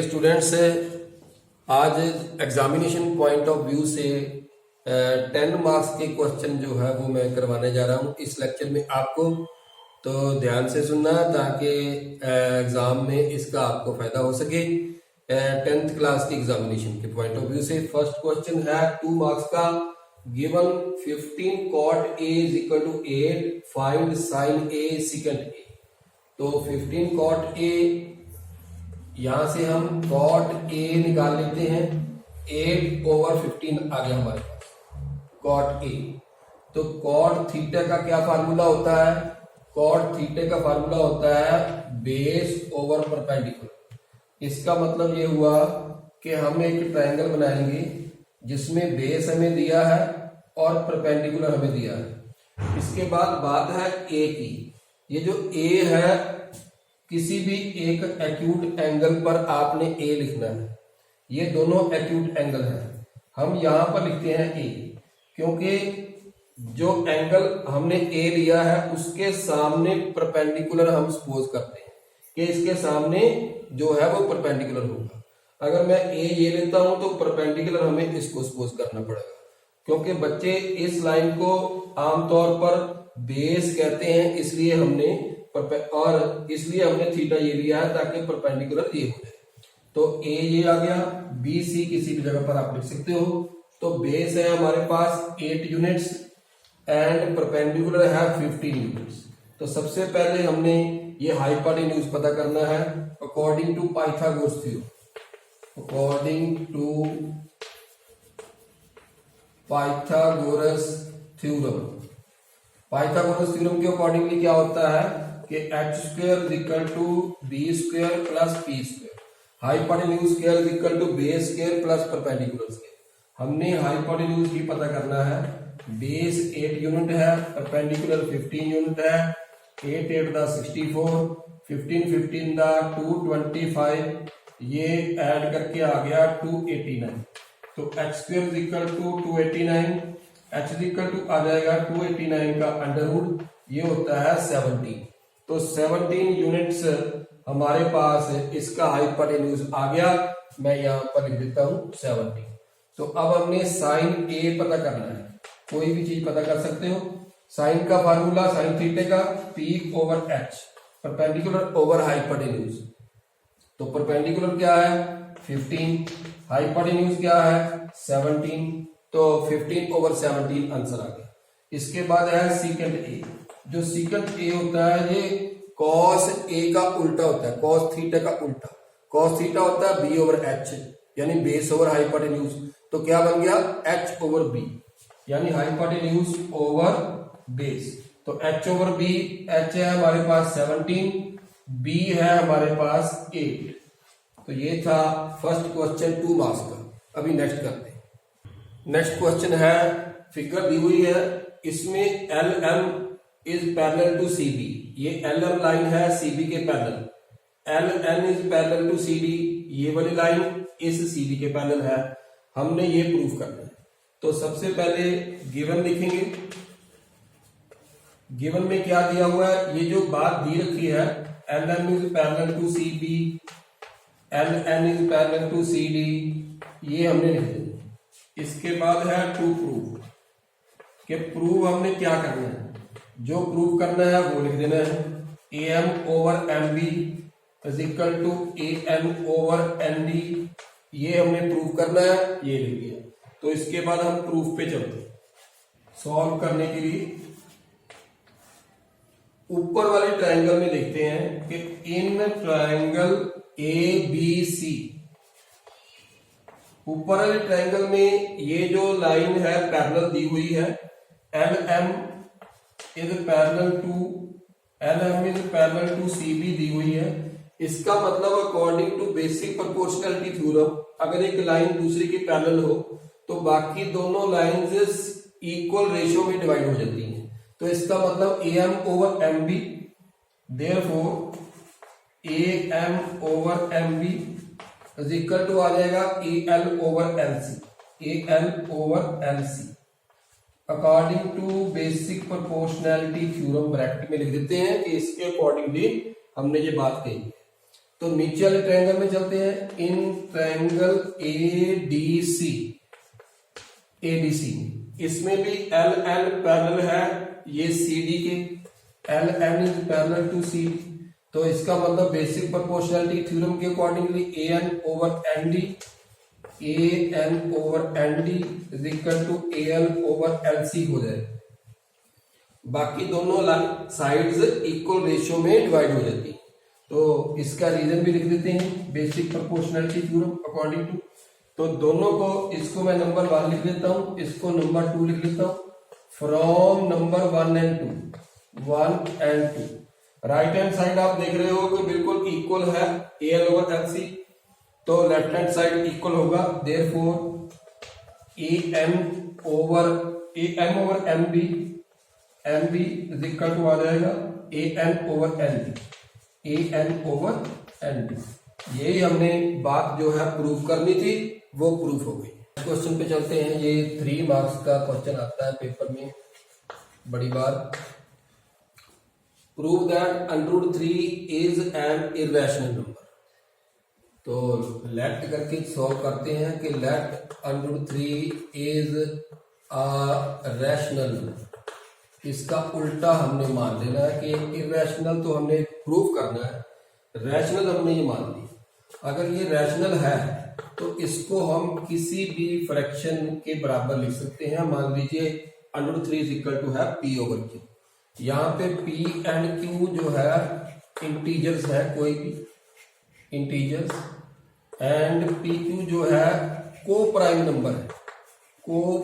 Students, आज examination point of view से 10 marks के क्वेश्चन जो है वो मैं करवाने जा रहा हूँ इस लेक्चर में आपको। तो ध्यान से सुनना ताकि एग्जाम में इसका आपको फायदा हो सके। 10th क्लास की एग्जामिनेशन के पॉइंट ऑफ व्यू से फर्स्ट क्वेश्चन है 2 मार्क्स का। Given 15 cot a is equal to 8, find sin a secant a। तो 15 cot a, यहां से हम cot a निकाल लेते हैं। 8/15 आ गया हमारे पास cot a। तो cot थीटा का क्या फार्मूला होता है? cot थीटा का फार्मूला होता है बेस ओवर परपेंडिकुलर। इसका मतलब ये हुआ कि हम एक ट्रायंगल बनाएंगे जिसमें बेस हमें दिया है और परपेंडिकुलर हमें दिया है। इसके बाद बात है a की। ये जो a है, किसी भी एक एक्यूट एंगल पर आपने a लिखना है। ये दोनों एक्यूट एंगल है, हम यहां पर लिखते हैं a, क्योंकि जो एंगल हमने a लिया है उसके सामने परपेंडिकुलर हम सपोज करते हैं कि इसके सामने जो है वो परपेंडिकुलर होगा। अगर मैं a ये लेता हूं तो परपेंडिकुलर हमें इसको सपोज करना पड़ेगा, क्योंकि बच्चे इस लाइन को आमतौर पर बेस कहते हैं, इसलिए हमने थीटा ये लिया है ताकि परपेंडिकुलर ये हो जाए। तो a ये आ गया, b c किसी भी जगह पर आप लिख सकते हो। तो बेस है हमारे पास 8 यूनिट्स एंड परपेंडिकुलर है 15 यूनिट्स। तो सबसे पहले हमने ये हाइपोटेन्यूज पता करना है according to Pythagoras theorem. According to Pythagoras theorem, Pythagoras theorem के अकॉर्डिंगली क्या होता है कि h² is equal to b² plus p²। Hypotenuse square is equal to base square plus perpendicular square. हमने हाइपोटेन्यूज ही पता करना है। बेस 8 यूनिट है, परपेंडिकुलर 15 यूनिट है। 8 8 दा 64, 15 15 दा 225, ये ऐड करके आ गया 289। तो h² is equal to 289, h is equal to आ जाएगा 289 का अंडरवुड, ये होता है 17। तो 17 यूनिट्स हमारे पास इसका हाइपोटेन्यूज आ गया। मैं यहां पर लिख देता हूं 17। तो अब हमने साइन a पता करना है, कोई भी चीज पता कर सकते हो। साइन का फार्मूला साइन थीटा का p/h, परपेंडिकुलर ओवर हाइपोटेन्यूज। तो परपेंडिकुलर क्या है 15, हाइपोटेन्यूज क्या है 17। तो 15/17 आंसर आ गया। इसके बाद है सीकेंट a। जो सीकेंट a होता है ये कॉस a का उल्टा होता है, कॉस थीटा का उल्टा। कॉस थीटा होता है b/h, यानी बेस ओवर हाइपोटेन्यूज। तो क्या बन गया h/b, यानी हाइपोटेन्यूज ओवर बेस। तो h/b, h है हमारे पास 17, b है हमारे पास 8। तो ये था फर्स्ट क्वेश्चन 2 मार्क्स का। अभी नेक्स्ट करते हैं। नेक्स्ट क्वेश्चन है, फिगर दी हुई है, इसमें LM is parallel to CB। ये LM लाइन है CB के पैरेलल। LN is parallel to CD, ये वाली लाइन इस CB के पैरेलल है। हमने ये प्रूफ करना है। तो सबसे पहले गिवन लिखेंगे। गिवन में क्या दिया हुआ है, ये जो बात दी रखी है LM is parallel to CB, LN is parallel to CD, ये हमने लिख दिया। इसके बाद है टू प्रूव, कि प्रूव हमने क्या करना है। जो प्रूव करना है वो लिख देना है। AM/MB is equal to AN/ND, ये हमने प्रूव करना है, ये लिख दिया। तो इसके बाद हम प्रूफ पे चलते हैं। सॉल्व करने के लिए ऊपर वाले ट्रायंगल में देखते हैं कि इन ट्रायंगल ABC, ऊपर वाले ट्रायंगल में ये जो लाइन है पैरेलल दी हुई है। LM is parallel to CB दी हुई है। इसका मतलब according to basic proportionality theorem, अगर एक लाइन दूसरी के पैरेलल हो तो बाकी दोनों लाइंस इक्वल रेशियो में डिवाइड हो जाती हैं। तो इसका मतलब AM/MB, therefore AM/MB is equal to आ जाएगा AL/LC। AL/LC according to basic proportionality theorem bracket में लिख देते हैं कि इसके अकॉर्डिंगली हमने ये बात कही। तो नीचे वाले ट्रायंगल में चलते हैं। इन ट्रायंगल एडीसी, इसमें भी एल एन पैरेलल है ये सी डी के, L N is parallel to C D. तो इसका मतलब बेसिक प्रोपोर्शनैलिटी थ्योरम के accordingly A N over N D is equal to A L over L C हो जाए। बाकी दोनों साइड्स इक्वल रेशियो में डिवाइड हो जाती है। तो इसका रीजन भी लिख देते हैं, basic proportionality theorem according to. तो दोनों को, इसको मैं नंबर 1 लिख लेता हूं, इसको नंबर 2 लिख लेता हूं। From number 1 and 2 right hand side आप देख रहे हो कि बिल्कुल इक्वल है A L over L C, तो लेफ्ट हैंड साइड इक्वल होगा। Therefore A M over M B is equal to आ जाएगा A N over N B. यही हमने बात जो है प्रूफ करनी थी, वो प्रूफ हो गई। क्वेश्चन पे चलते हैं। ये 3 मार्क्स का क्वेश्चन आता है पेपर में बड़ी बार। Prove that √3 is an irrational number. तो लेट करके सॉल्व करते हैं कि let √3 is a rational number. इसका उल्टा हमने मान लेना है कि इररेशनल तो हमने प्रूव करना है, रैशनल हमने ये मान लिया। अगर ये रैशनल है तो इसको हम किसी भी फ्रैक्शन के बराबर लिख सकते हैं। मान लीजिए √3 इज इक्वल टू है P ओवर Q। यहाँ पे P एंड Q जो है इंटीजर्स है, कोई भी इंटीजर्स, एंड PQ जो है को प्राइम नंबर है। को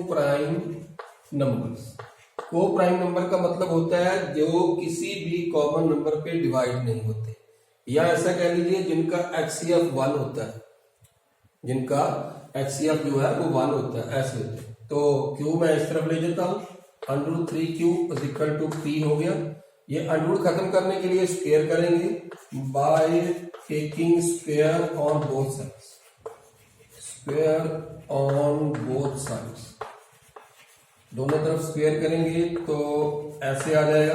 प्राइम नंबर का मतलब होता है जो किसी भी कॉमन नंबर पे डिवाइड नहीं होते, या ऐसा कह लीजिए जिनका HCF 1 होता है, जिनका HCF जो है वो 1 होता है, ऐसे होते हैं। तो Q मैं इस तरफ ले जाता हूं, √3Q is equal to P हो गया। ये अंडर खत्म करने के लिए स्क्वायर करेंगे by taking square on both sides, दोनों तरफ स्क्वायर करेंगे तो ऐसे आ जाएगा।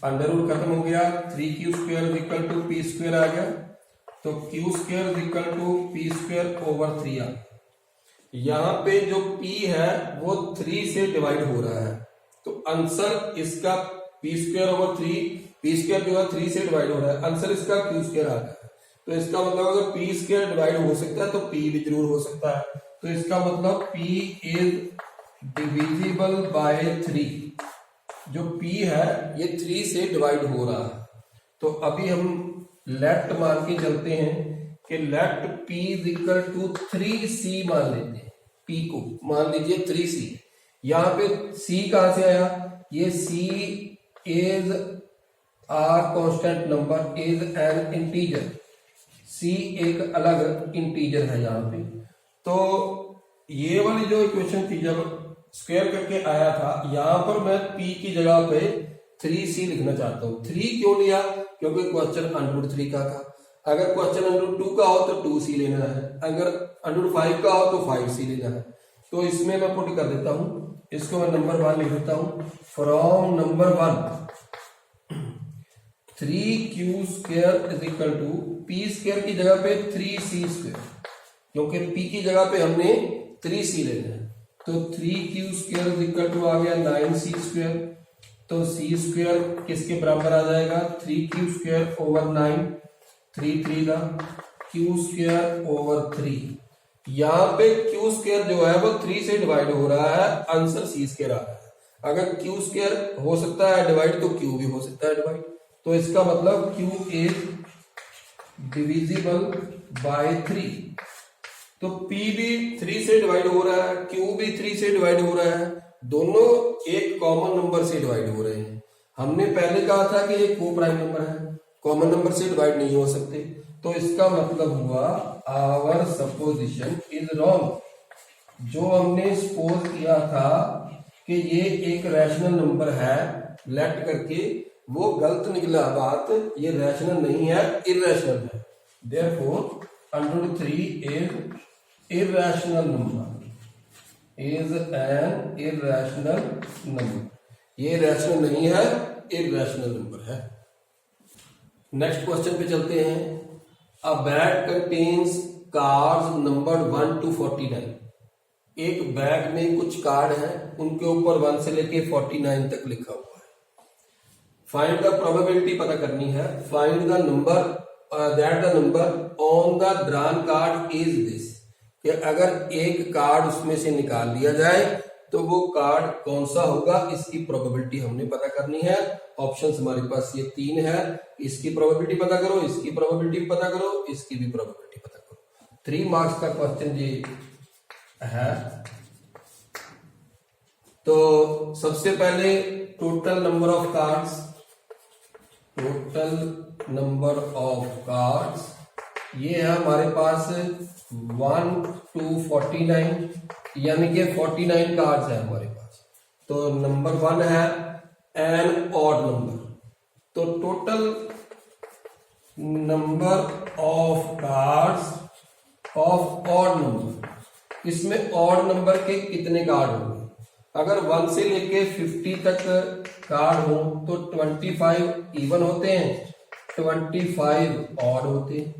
अंडर रूट खत्म हो गया, 3Q² is equal to P² आ गया। तो Q² is equal to P² over 3 आ। यहां पे जो P है वो 3 से डिवाइड हो रहा है, तो आंसर इसका P² ओवर 3, P² जो है 3 से डिवाइड हो रहा है, आंसर इसका Q² आ गया। तो इसका मतलब अगर P² डिवाइड हो सकता है तो P भी जरूर हो सकता है। तो इसका मतलब P इज डिविजिबल बाय 3। जो P है ये 3 से डिवाइड हो रहा है। तो अभी हम लेफ्ट मान के चलते हैं कि left P is equal to 3C मान लेते हैं। P को मान लीजिए 3C। यहां पे C कहां से आया? ये C is are constant number, is an integer. C एक अलग इंटीजर है यहां पे। तो ये वाली जो इक्वेशन थी जब स्क्वायर करके आया था, यहां पर मैं P की जगह पे 3C लिखना चाहता हूं। 3 क्यों लिया? क्योंकि क्वेश्चन √3 का था। अगर क्वेश्चन √2 का हो तो 2C लेना है, अगर √5 का हो तो 5C लेना है। तो इसमें मैं पुट कर देता हूं, इसको मैं नंबर 1 लिख देता हूं। From number 1 3Q² is equal to P² की जगह पे 3C², क्योंकि P की जगह पे हमने 3C लेना है। तो 3Q² इज इक्वल टू आ गया 9C²। तो C² किसके बराबर आ जाएगा? 3Q² ओवर 9, 3 का Q² ओवर 3। यहां पे Q² जो है वो 3 से डिवाइड हो रहा है, आंसर C² आ रहा है। अगर Q² हो सकता है डिवाइड तो Q भी हो सकता है डिवाइड। तो इसका मतलब Q इज डिविजिबल बाय 3। तो P भी 3 से डिवाइड हो रहा है, Q भी 3 से डिवाइड हो रहा है, दोनों एक कॉमन नंबर से डिवाइड हो रहे हैं। हमने पहले कहा था कि ये को प्राइम नंबर है, कॉमन नंबर से डिवाइड नहीं हो सकते। तो इसका मतलब हुआ आवर सपोजिशन इज रॉन्ग। जो हमने सपोज किया था कि ये एक रैशनल नंबर है लेट करके, वो गलत निकला बात। ये रैशनल नहीं है, इररेशनल है। Therefore √3 is irrational number, is an irrational number। ये रैशनल नहीं है, irrational नंबर है। नेक्स्ट क्वेश्चन पे चलते हैं। अ bag contains cards number 1 to 49। एक बैग में कुछ कार्ड है, उनके ऊपर 1 से लेके 49 तक लिखा हुआ है। फाइंड द प्रोबेबिलिटी पता करनी है। Find the number that the number on the drawn card is this, कि अगर एक कार्ड उसमें से निकाल लिया जाए तो वो कार्ड कौन सा होगा, इसकी प्रोबेबिलिटी हमने पता करनी है। ऑप्शंस हमारे पास ये 3 है। इसकी प्रोबेबिलिटी पता करो, इसकी प्रोबेबिलिटी पता करो, इसकी भी प्रोबेबिलिटी पता करो। 3 मार्क्स का क्वेश्चन ये है। तो सबसे पहले total number of cards, total number of cards ये है हमारे पास 1 to 49, यानी कि 49 कार्ड्स है हमारे पास। तो नंबर 1 है एन ऑड नंबर। तो total number of cards of odd number, इसमें ऑड नंबर के कितने कार्ड होंगे? अगर 1 से लेके 50 तक कार्ड हो तो 25 इवन होते हैं, 25 ऑड होते हैं।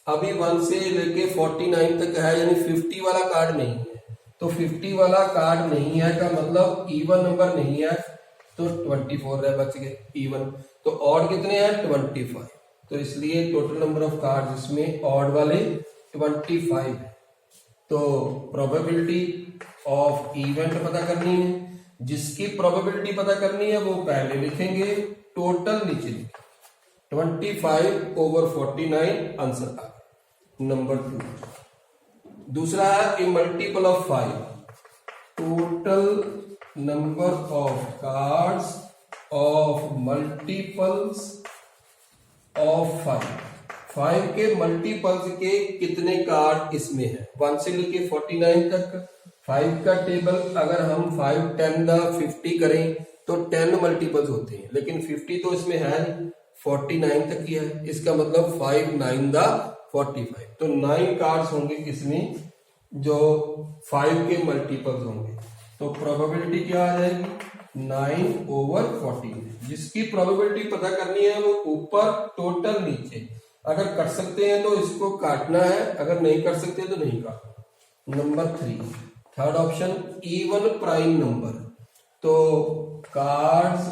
अभी 1 से लेके 49 तक है, यानी 50 वाला कार्ड नहीं है। तो 50 वाला कार्ड नहीं है का मतलब इवन नंबर नहीं है, तो 24 रह बच गए इवन। तो ऑड कितने हैं? 25। तो इसलिए टोटल नंबर ऑफ कार्ड इसमें ऑड वाले 25 है। तो प्रोबेबिलिटी ऑफ इवेंट पता करनी है। जिसकी प्रोबेबिलिटी पता करनी है वो पहले लिखेंगे, टोटल नीचे लिखेंगे। 25 over 49 आंसर आ गया। नंबर 2। दूसरा है a multiple of 5। Total number of cards of multiples of 5 के मल्टीपल्स के कितने कार्ड इसमें है? 1 से लेके 49 तक 5 का टेबल अगर हम 5 10 द 50 करें तो 10 मल्टीपल्स होते हैं, लेकिन 50 तो इसमें है नहीं, 49 तक ही है। इसका मतलब 5 9 द 45। तो 9 कार्ड्स होंगे इसमें जो 5 के मल्टीपल्स होंगे। तो प्रोबेबिलिटी क्या आ जाएगी? 9 over 49। जिसकी प्रोबेबिलिटी पता करनी है वो ऊपर, टोटल नीचे। अगर कर सकते हैं तो इसको काटना है, अगर नहीं कर सकते तो नहीं काटना। Number 3, third option, even prime number. तो cards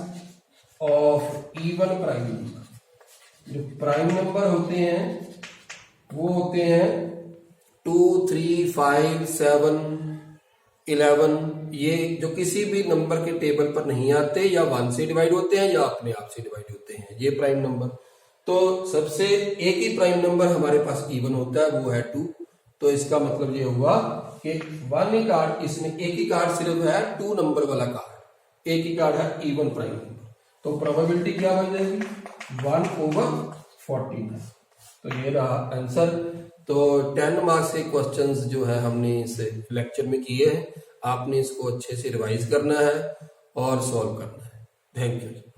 of even prime number, जो प्राइम नंबर होते हैं वो होते हैं 2 3 5 7 11। ये जो किसी भी नंबर के टेबल पर नहीं आते, या 1 से डिवाइड होते हैं या अपने आप से डिवाइड होते हैं, ये प्राइम नंबर। तो सबसे एक ही प्राइम नंबर हमारे पास इवन होता है, वो है 2। तो इसका मतलब ये हुआ कि 1 ही कार्ड, इसमें एक ही कार्ड सिर्फ है 2 नंबर वाला कार्ड, एक ही कार्ड है इवन प्राइम नंबर। तो प्रोबेबिलिटी क्या बन जाएगी? 1 over 49। तो ये रहा आंसर। तो 10 मार्क्स के क्वेश्चंस जो है हमने इस लेक्चर में किए हैं। आपने इसको अच्छे से रिवाइज करना है और सॉल्व करना है। Thank you.